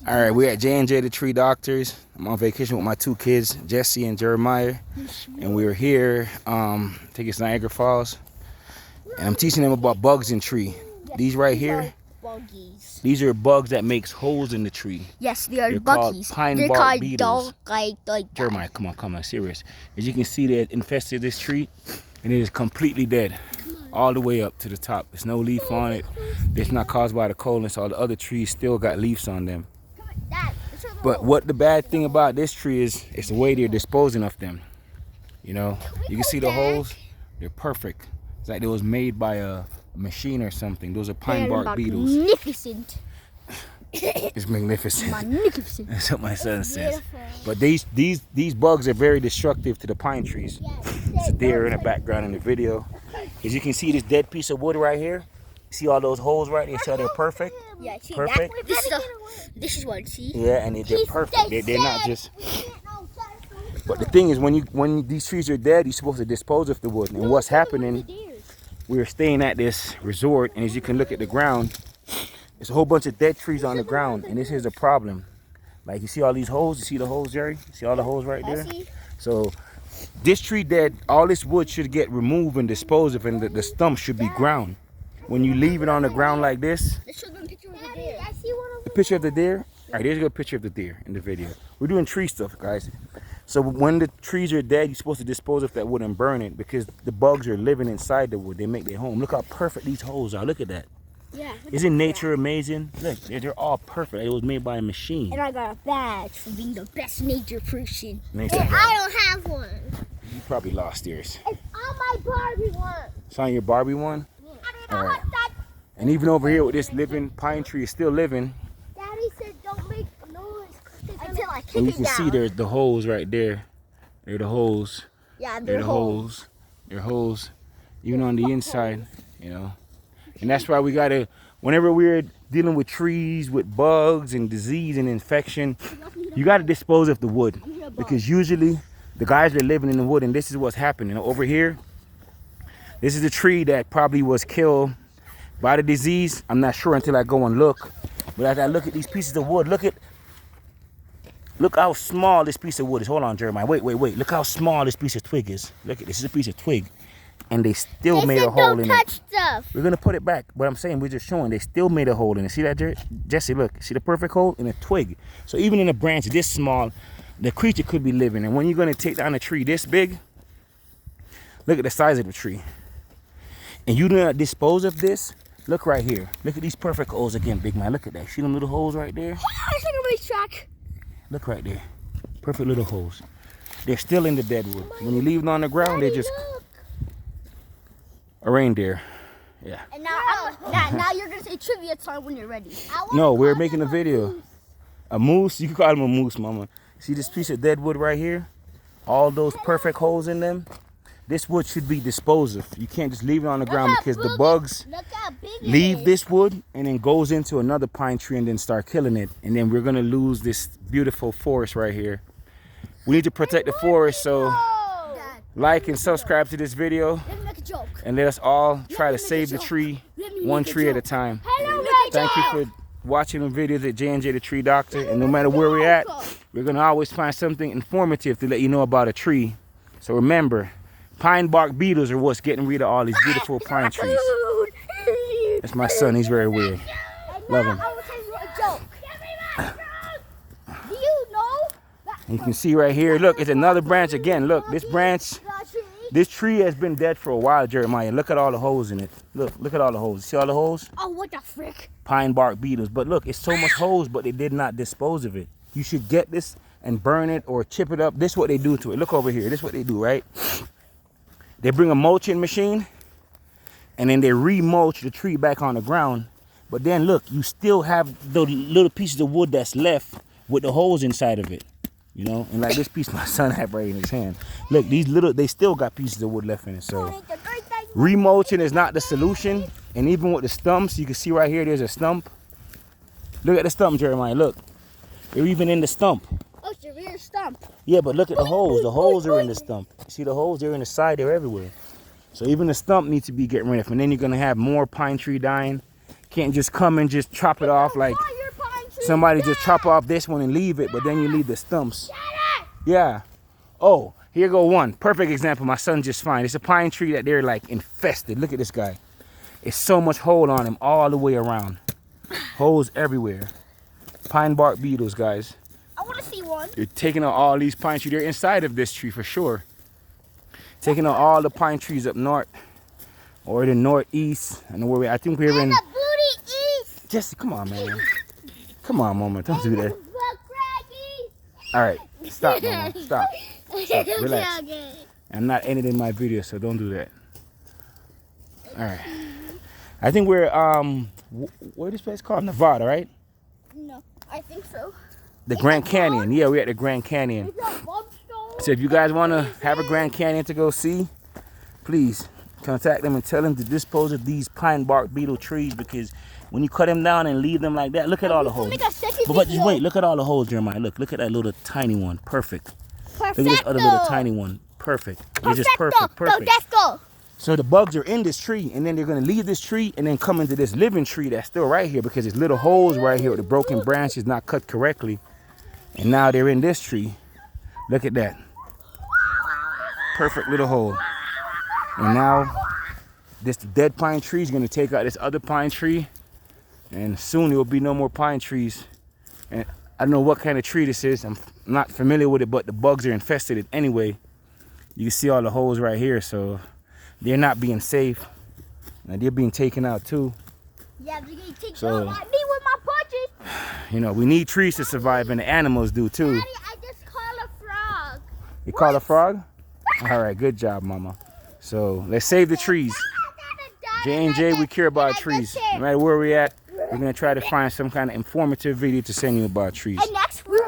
All right, we're at J&J the Tree Doctors. I'm on vacation with my two kids, Jesse and Jeremiah, and we were here taking us to Niagara Falls, and I'm teaching them about bugs in tree. These right here, these are bugs that makes holes in the tree. Yes, they are They're buggies. called pine bark beetles. Jeremiah, come on, serious. As you can see, they infested this tree, and it is completely dead, all the way up to the top. There's no leaf on it. It's not caused by the coldness. All the other trees still got leaves on them. But what the bad thing about this tree is the way they're disposing of them. You know, you can see the holes. They're perfect. It's like it was made by a machine or something. Those are pine bark beetles. Magnificent. It's magnificent. Magnificent. That's what my son says. But these bugs are very destructive to the pine trees. It's a deer in the background in the video. As you can see, this dead piece of wood right here. See all those holes right there? See how they're perfect? Yeah, see, perfect. This is one. See? Yeah, and they're perfect. They're not just. But the thing is, when these trees are dead, you're supposed to dispose of the wood. And what's happening? We're staying at this resort, and as you can look at the ground, there's a whole bunch of dead trees on the ground, and this is a problem. Like, you see all these holes? You see the holes, Jerry? You see all the holes right there? So this tree dead, all this wood should get removed and disposed of, and the stump should be ground. When you leave it on the ground like this, Let's show them a picture of the deer. the picture of the deer. All right, there's a good picture of the deer in the video. We're doing tree stuff, guys. So when the trees are dead, you're supposed to dispose of that wood and burn it, because the bugs are living inside the wood. They make their home. Look how perfect these holes are. Look at that. Yeah. Isn't nature amazing? Look, they're all perfect. It was made by a machine. And I got a badge for being the best nature person. Nature. And I don't have one. You probably lost yours. It's on my Barbie one. It's on your Barbie one? I All right. And even over here with this living pine tree is still living. Daddy said don't make noise until I kick And you it can down. see there's the holes right there. They're the holes. Yeah, They're the holes. They're holes. Even on the inside, you know. And that's why we gotta, whenever we're dealing with trees, with bugs and disease and infection, you gotta dispose of the wood. Because usually the guys are living in the wood, and this is what's happening. Over here, this is a tree that probably was killed by the disease. I'm not sure until I go and look. But as I look at these pieces of wood, look how small this piece of wood is. Hold on, Jeremiah. Wait. Look how small this piece of twig is. Look at this. This is a piece of twig. And they still made a hole in it. Stuff. We're going to put it back. But I'm saying, we're just showing they still made a hole in it. See that, Jesse? Look. See the perfect hole in a twig. So even in a branch this small, the creature could be living. And when you're going to take down a tree this big, look at the size of the tree. And you do not dispose of this. Look right here. Look at these perfect holes again, big man. Look at that. See them little holes right there? I think a racetrack. Look right there. Perfect little holes. They're still in the dead wood. When you leave them on the ground, they just... A reindeer. Yeah. And now you're going to say trivia time when you're ready. No, we're making a video. A moose? You can call him a moose, mama. See this piece of dead wood right here? All those perfect holes in them? This wood should be disposed of. You can't just leave it on the ground, because the bugs leave this wood and then goes into another pine tree and then start killing it. And then we're going to lose this beautiful forest right here. We need to protect the forest, so like and subscribe to this video. And let us all try to save the tree, one tree at a time. Thank you for watching the videos at J&J the Tree Doctor. And no matter where we're at, we're going to always find something informative to let you know about a tree. So remember, pine bark beetles are what's getting rid of all these beautiful pine trees. That's my son. He's very weird. Love him. Do you know? You can see right here. Look, it's another branch again. Look, this branch, this tree has been dead for a while, Jeremiah. Look at all the holes in it. Look at all the holes. See all the holes? Oh, what the frick? Pine bark beetles. But look, it's so much holes, but they did not dispose of it. You should get this and burn it or chip it up. This is what they do to it. Look over here. This is what they do, right? They bring a mulching machine, and then they re-mulch the tree back on the ground. But then look, you still have the little pieces of wood that's left with the holes inside of it. You know, and like this piece my son had right in his hand. Look, they still got pieces of wood left in it. So re-mulching is not the solution. And even with the stumps, you can see right here, there's a stump. Look at the stump, Jeremiah. Look, they're even in the stump. Oh, it's a rear stump. Yeah, but look at the holes. The holes are in the stump. See the holes? They're in the side. They're everywhere. So even the stump needs to be getting rid of. And then you're going to have more pine tree dying. Can't just come and just chop it off like somebody just chop off this one and leave it, but then you leave the stumps. Yeah. Oh, here go one. Perfect example my son just found. It's a pine tree that they're like infested. Look at this guy. It's so much hole on him all the way around. Holes everywhere. Pine bark beetles, guys. I want to see one. They're taking out all these pine trees. They're inside of this tree for sure. Taking out all the pine trees up north or the northeast. I know where we. I think we're in. The booty east. Jesse, come on, man. Come on, Mama. Don't do that. All right, stop, Mama. Stop. Stop. Relax. I'm not editing my video, so don't do that. All right. I think we're what is this place called? Nevada, right? No, I think so. The Grand Canyon. Yeah, we're at the Grand Canyon. So if you guys want to have a Grand Canyon to go see, please contact them and tell them to dispose of these pine bark beetle trees, because when you cut them down and leave them like that, look at all the holes. But just wait, look at all the holes, Jeremiah. Look at that little tiny one. Perfect. Look at this other little tiny one. Perfect. It's just perfect. Perfect. So the bugs are in this tree, and then they're going to leave this tree and then come into this living tree that's still right here, because there's little holes right here with the broken branches not cut correctly. And now they're in this tree. Look at that. Perfect little hole. And now this dead pine tree is going to take out this other pine tree, and soon there will be no more pine trees. And I don't know what kind of tree this is. I'm not familiar with it, but the bugs are infested anyway. You can see all the holes right here, so they're not being safe. And they're being taken out too. Yeah, they're getting taken So, out like me with my punches. You know, we need trees to survive, and the animals do too. Daddy, I just call a frog. You call a frog? All right, good job, Mama. So let's save the trees. J&J, we care about trees. No matter where we're at, we're going to try to find some kind of informative video to send you about trees. And next we're